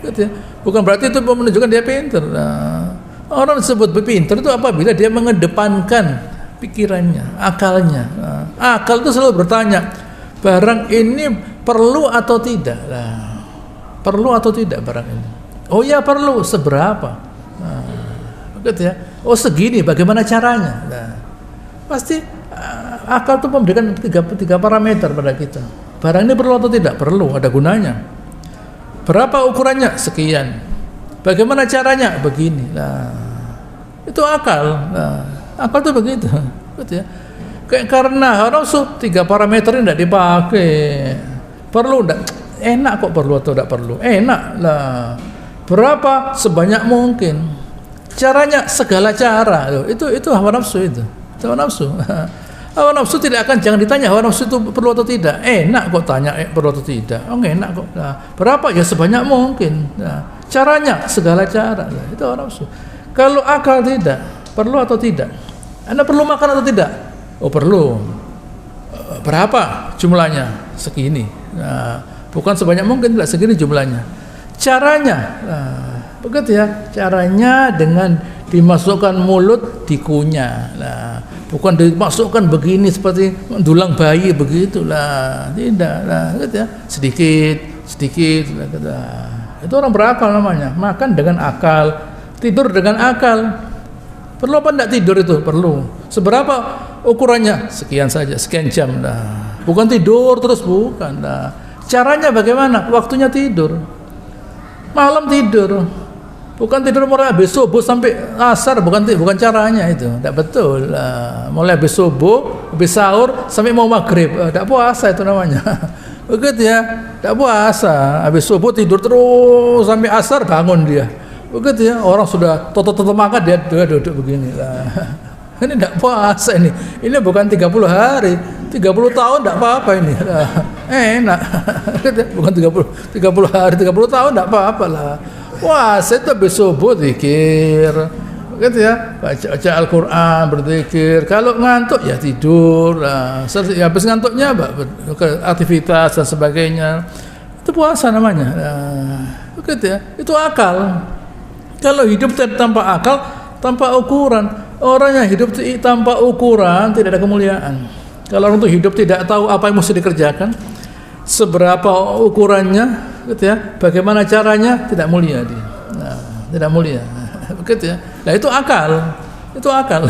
Gitu ya. Bukan berarti itu menunjukkan dia pinter. Nah, orang disebut pinter itu apabila dia mengedepankan pikirannya, akalnya. Nah, akal itu selalu bertanya, barang ini perlu atau tidak? Nah, perlu atau tidak barang ini? Oh ya perlu, seberapa? Nah, gitu ya. Oh segini, bagaimana caranya? Nah, pasti akal itu memberikan tiga parameter pada kita. Barang ini perlu atau tidak? Perlu, ada gunanya. Berapa ukurannya? Sekian. Bagaimana caranya? Begini. Nah, itu akal. Nah, akal itu begitu. Gitu ya. Karena harus 3 parameter ini tidak dipakai. Perlu enggak? Enak kok perlu atau tidak perlu? Enak lah. Berapa? Sebanyak mungkin. Caranya segala cara. Itu hawa nafsu itu. Itu hawa nafsu. Hawa nafsu tidak akan, jangan ditanya hawa nafsu itu perlu atau tidak. Enak kok tanya perlu atau tidak. Oh enak kok. Nah, berapa? Ya sebanyak mungkin. Nah, caranya segala cara. Nah, itu hawa nafsu. Kalau akal tidak, perlu atau tidak? Anda perlu makan atau tidak? Oh perlu. Berapa jumlahnya? Segini. Nah, bukan sebanyak mungkin, tidak segini jumlahnya. Caranya, nah, begitu ya. Caranya dengan dimasukkan mulut, dikunyah. Nah, bukan dimasukkan begini seperti dulang bayi begitulah. Tidak. Nah, gitu ya. Sedikit. Nah, itu orang berakal namanya. Makan dengan akal, tidur dengan akal. Perlu apa enggak tidur itu? Perlu. Seberapa ukurannya? Sekian saja, sekian jam. Nah, bukan tidur terus, bukan. Nah, caranya bagaimana? Waktunya tidur. Malam tidur. Bukan tidur mulai habis subuh sampai asar, bukan caranya itu. Tidak betul. Nah, mulai habis subuh, habis sahur sampai mau maghrib. Tidak puasa itu namanya. Begitu ya. Tidak puasa. Habis subuh tidur terus sampai asar, bangun dia. Begitu ya, orang sudah toto makan dia duduk begini lah. Ini tidak puasa ini. Ini bukan 30 hari, 30 tahun tidak apa-apa ini. Nah, enak. Bukan 30 hari, 30 tahun tidak apa-apa lah. Puasa itu habis subuh zikir. Begitu ya, baca Al-Qur'an, berzikir. Kalau ngantuk ya tidur. Nah, habis ngantuknya aktivitas dan sebagainya. Itu puasa namanya. Nah, begitu ya. Itu akal. Kalau hidup tanpa akal, tanpa ukuran, orang yang hidup tanpa ukuran tidak ada kemuliaan. Kalau orang itu hidup tidak tahu apa yang mesti dikerjakan, seberapa ukurannya, gitu ya, bagaimana caranya, tidak mulia dia. Nah, tidak mulia. Begitu ya. Nah, itu akal. Itu akal.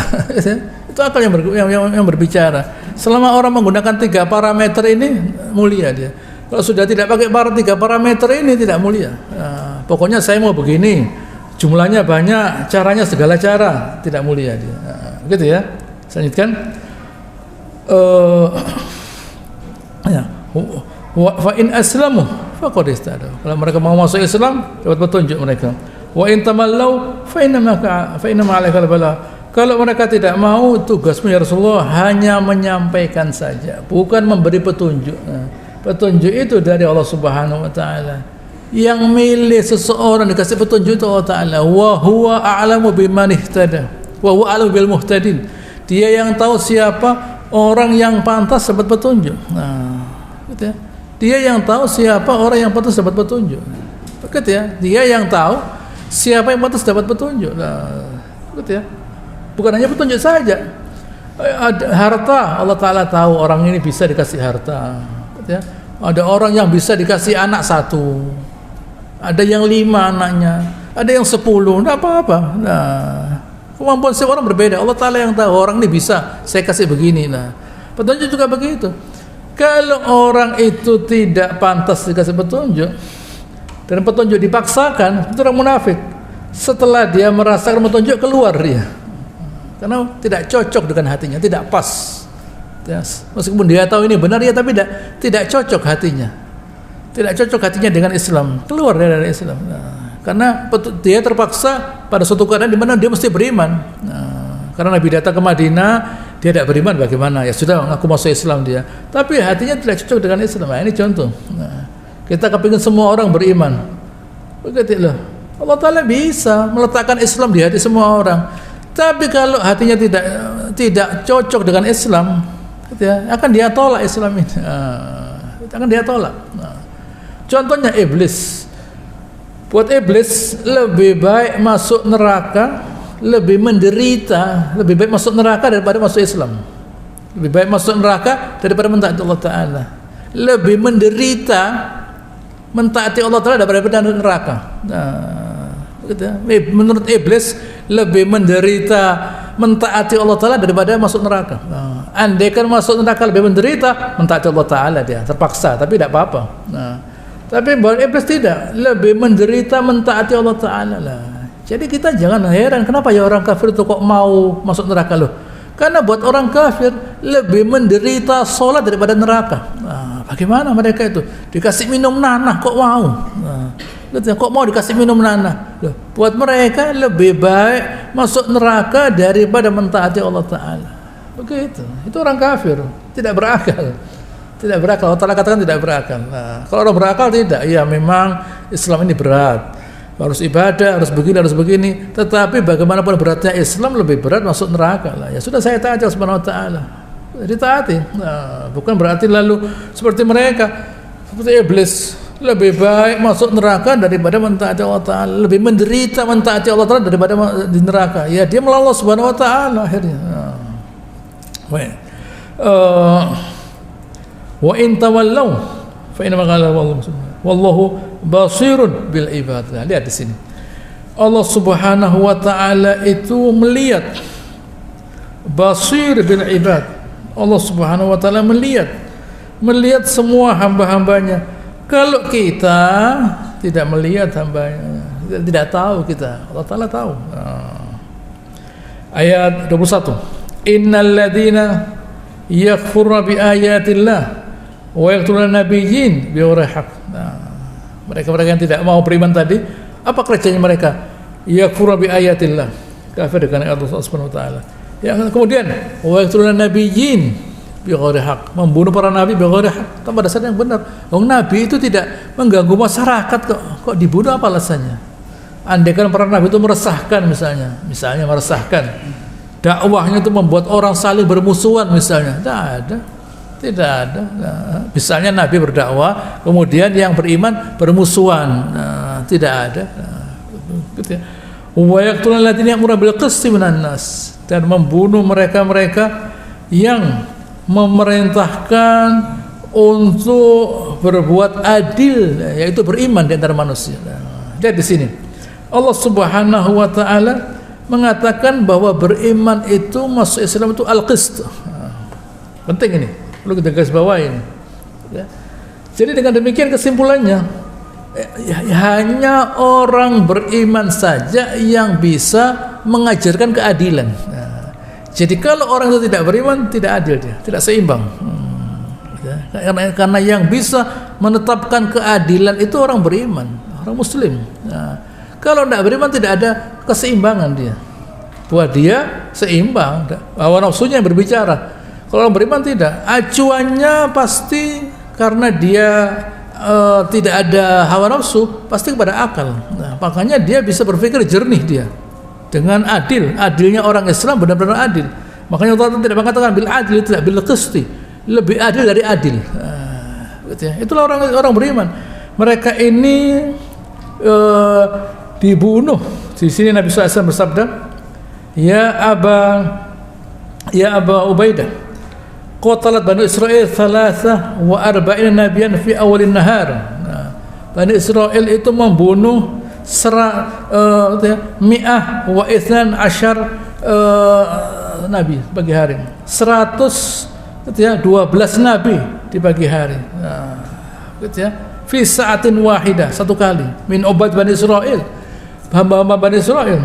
Itu akal yang berbicara. Selama orang menggunakan 3 parameter ini, mulia dia. Kalau sudah tidak pakai 3 parameter ini, tidak mulia. Nah, pokoknya saya mau begini. Jumlahnya banyak, caranya segala cara, tidak mulia dia. Nah, gitu ya. Saya lanjutkan. Ya. Wa in aslamu faqad istadaw. Kalau mereka mau masuk Islam, dapat petunjuk mereka. Wa in tamallau fa inna ma'alaikal bala. Kalau mereka tidak mau, tugasmu ya Rasulullah hanya menyampaikan saja, bukan memberi petunjuk. Nah, petunjuk itu dari Allah Subhanahu wa taala. Yang milih seseorang dikasih petunjuk itu Allah Ta'ala. Wa huwa a'lamu biman ihtada wa huwa a'lamu bil muhtadin. Dia yang tahu siapa orang yang pantas dapat petunjuk. Nah, gitu ya. Dia yang tahu siapa orang yang pantas dapat petunjuk. Begitu ya. Dia yang tahu siapa yang pantas dapat petunjuk. Nah, begitu ya. Bukan hanya petunjuk saja. Ada harta, Allah Ta'ala tahu orang ini bisa dikasih harta. Begitu ya. Ada orang yang bisa dikasih anak 1. Ada yang 5 anaknya. Ada yang 10. Tidak apa-apa. Nah, kemampuan setiap orang berbeda. Allah Ta'ala yang tahu orang ini bisa saya kasih begini. Nah, petunjuk juga begitu. Kalau orang itu tidak pantas dikasih petunjuk dan petunjuk dipaksakan, itu orang munafik. Setelah dia merasakan petunjuk, keluar dia karena tidak cocok dengan hatinya, tidak pas ya, meskipun dia tahu ini benar ya, tapi tidak cocok hatinya, tidak cocok hatinya dengan Islam, keluar dari Islam. Nah, karena dia terpaksa pada suatu keadaan di mana dia mesti beriman. Nah, karena Nabi datang ke Madinah, dia tidak beriman, bagaimana? Ya sudah, aku masuk Islam dia. Tapi hatinya tidak cocok dengan Islam. Nah, ini contoh. Nah, kita kepingin semua orang beriman. Begitu loh. Allah Ta'ala bisa meletakkan Islam di hati semua orang. Tapi kalau hatinya tidak cocok dengan Islam, gitu ya, akan dia tolak Islam ini. Akan dia tolak. Nah, contohnya iblis. Buat iblis lebih baik masuk neraka, lebih menderita, lebih baik masuk neraka daripada masuk Islam. Lebih baik masuk neraka daripada mentaati Allah Ta'ala. Lebih menderita mentaati Allah Ta'ala daripada neraka. Nah, gitu ya. Menurut iblis lebih menderita mentaati Allah Ta'ala daripada masuk neraka. Nah, andaikan masuk neraka lebih menderita, mentaati Allah Ta'ala dia terpaksa, tapi tidak apa-apa. Nah, tapi buat iblis tidak, lebih menderita mentaati Allah Ta'ala lah. Jadi kita jangan heran kenapa ya orang kafir itu kok mau masuk neraka loh. Karena buat orang kafir lebih menderita sholat daripada neraka. Nah, bagaimana mereka itu dikasih minum nanah kok mau? Nah, kok mau dikasih minum nanah? Loh, buat mereka lebih baik masuk neraka daripada mentaati Allah Ta'ala. Begitu. Itu orang kafir, tidak berakal. Tidak berakal. Allah Ta'ala katakan tidak berakal. Nah, kalau orang berakal tidak. Ya memang Islam ini berat. Harus ibadah, harus begini. Tetapi bagaimanapun beratnya Islam, lebih berat masuk neraka lah. Ya sudah, saya taati Allah Subhanahu Wa Ta'ala. Jadi taati. Nah, bukan berarti lalu seperti mereka, seperti iblis, lebih baik masuk neraka daripada mentaati Allah Ta'ala, lebih menderita mentaati Allah Ta'ala daripada di neraka. Ya dia melawan Allah Subhanahu Wa Ta'ala akhirnya. Nah. Wa in tawallaw fa inna ma qala wallahu basirun bil ibad. Nah, lihat di sini. Allah Subhanahu wa taala itu melihat, basir bil ibad. Allah Subhanahu wa taala melihat semua hamba-hambanya. Kalau kita tidak melihat hambanya, tidak tahu kita, Allah Ta'ala tahu. Ayat 21. Innal ladzina yakfuruna bi ayatillah wa yaqtuluna nabiyyin bighairi haqq. Mereka-mereka yang tidak mau beriman tadi, apa kerjanya mereka? Yakfuruna bi ayatillah, kafir dengan ayat Allah Subhanahu wa taala. Yang kemudian wa yaqtuluna nabiyyin bighairi haqq, membunuh para nabi bighairi haqq, tanpa dasar yang benar. Nabi itu tidak mengganggu masyarakat, kok dibunuh, apa alasannya? Andaikan para nabi itu meresahkan, misalnya meresahkan, dakwahnya itu membuat orang saling bermusuhan misalnya, tidak ada. Nah, misalnya Nabi berdakwah, kemudian yang beriman bermusuhan, tidak ada. Gitu ya. Wa yaqtulul ladzina ya'muruna bil qisti minan nas, dan membunuh mereka-mereka yang memerintahkan untuk berbuat adil, yaitu beriman di antara manusia. Lihat di sini. Allah Subhanahu wa taala mengatakan bahwa beriman itu masuk Islam itu al-qist. Penting ini, perlu kita garis bawahi ini. Ya. Jadi dengan demikian kesimpulannya, hanya orang beriman saja yang bisa mengajarkan keadilan. Nah, jadi kalau orang itu tidak beriman, tidak adil dia, tidak seimbang. Ya. Karena yang bisa menetapkan keadilan itu orang beriman, orang Muslim. Nah, kalau tidak beriman tidak ada keseimbangan dia. Buat dia seimbang, hawa nafsunya yang berbicara. Kalau orang beriman tidak, acuannya pasti karena dia tidak ada hawa nafsu, pasti kepada akal. Nah, makanya dia bisa berpikir jernih dia dengan adil. Adilnya orang Islam benar-benar adil. Makanya Allah tidak mengatakan bil adil, tidak bil qisti, lebih adil dari adil. gitu ya. Itulah orang beriman. Mereka ini dibunuh. Di sini Nabi SAW bersabda, Ya Aba Ubaidah, qatalat Bani Israel 43 nabiyan fi awalin nahar. Nah, Bani Israel itu membunuh 112 nabi pagi hari. 112 nabi di pagi hari. Nah, gitu ya. Fi sa'atin wahidah, satu kali. Min ubad Bani Israel. Hamba-hamba Bani Israel.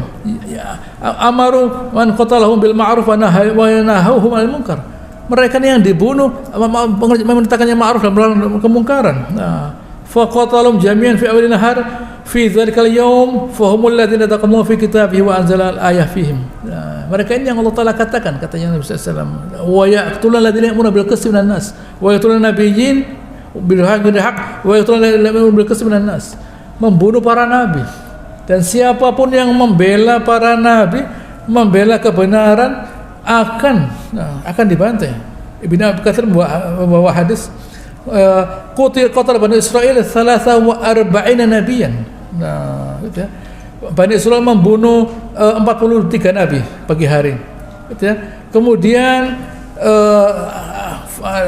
Amaru man qatalahum bil ma'ruf wa nahawhum 'anil munkar. Mereka ini yang dibunuh memerintahkan yang ma'ruf dan melarang kemungkaran. Nah, fa qatalum jami'an fi awwalin nahar fi dzalikal yaum fa humul ladzina taqammu fi kitabihi wa anzala al-ayah fihim. Nah, mereka ini yang Allah Taala katakan, katanya Nabi sallallahu alaihi wasallam, wa yaqtuluna alladzina ya'muruna bil qisti minan nas wa yaqtuluna nabiyyin bil haqq wa yaqtuluna alladzina ya'muruna bil qisti minan nas. Membunuh para nabi. Dan siapapun yang membela para nabi, membela kebenaran akan dibantai. Ibnu Abi Katsir membawa hadis qatala Bani Israil 43 nabiyan. Nah, gitu ya. Bani Israil membunuh 43 nabi pagi hari. Gitu ya. Kemudian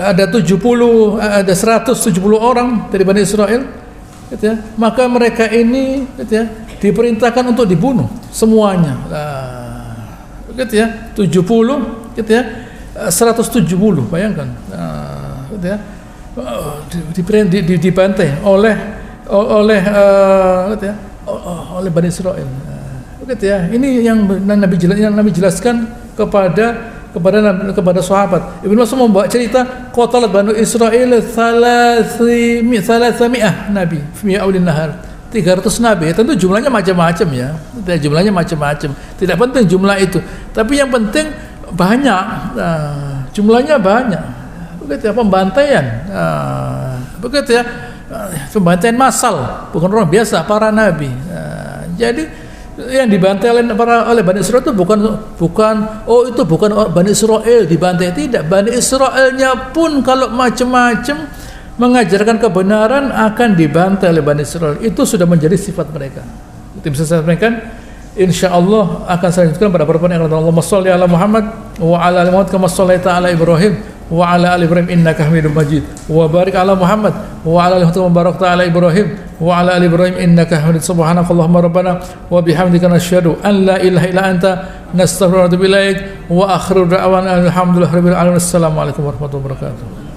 ada 170 orang dari Bani Israil. Gitu ya. Maka mereka ini, gitu ya, diperintahkan untuk dibunuh semuanya. Gitu ya, 70, gitu ya, 170, bayangkan. Gitu ya, dibantai oleh gitu ya, oleh Bani Israil. Gitu ya, ini yang Nabi jelaskan kepada sahabat. Ibnu Mas'ud membawa cerita qatalat Bani Israil 300 nabi fi awlin nahar. 300 nabi, tentu jumlahnya macam-macam ya. Jumlahnya macam-macam. Tidak penting jumlah itu, tapi yang penting banyak. Jumlahnya banyak. Begitu ya, pembantaian. Begitu ya, pembantaian massal, bukan orang biasa, para nabi. Jadi yang dibantai oleh Bani Israel itu bukan Bani Israel dibantai, tidak. Bani Israelnya pun kalau macam-macam mengajarkan kebenaran akan dibantai oleh Bani Israel. Itu sudah menjadi sifat mereka. Itu bisa saya sampaikan. Insyaallah akan saya lanjutkan pada pertemuan yang akan datang. Allahumma shalli ala Muhammad wa ala ali Muhammad kama shallaita ala Ibrahim wa ala ali Ibrahim innaka Hamidum Majid. Wa barik ala Muhammad wa ala ali Muhammad barakta ala Ibrahim wa ala ali Ibrahim innaka Hamidum. Subhanakallahumma rabbana wa bihamdika nasyhadu an la ilaha illa anta nastaghfiruka wa natubu ilaik wa akhiru da'wana alhamdulillahi rabbil alamin. Assalamualaikum warahmatullahi wabarakatuh.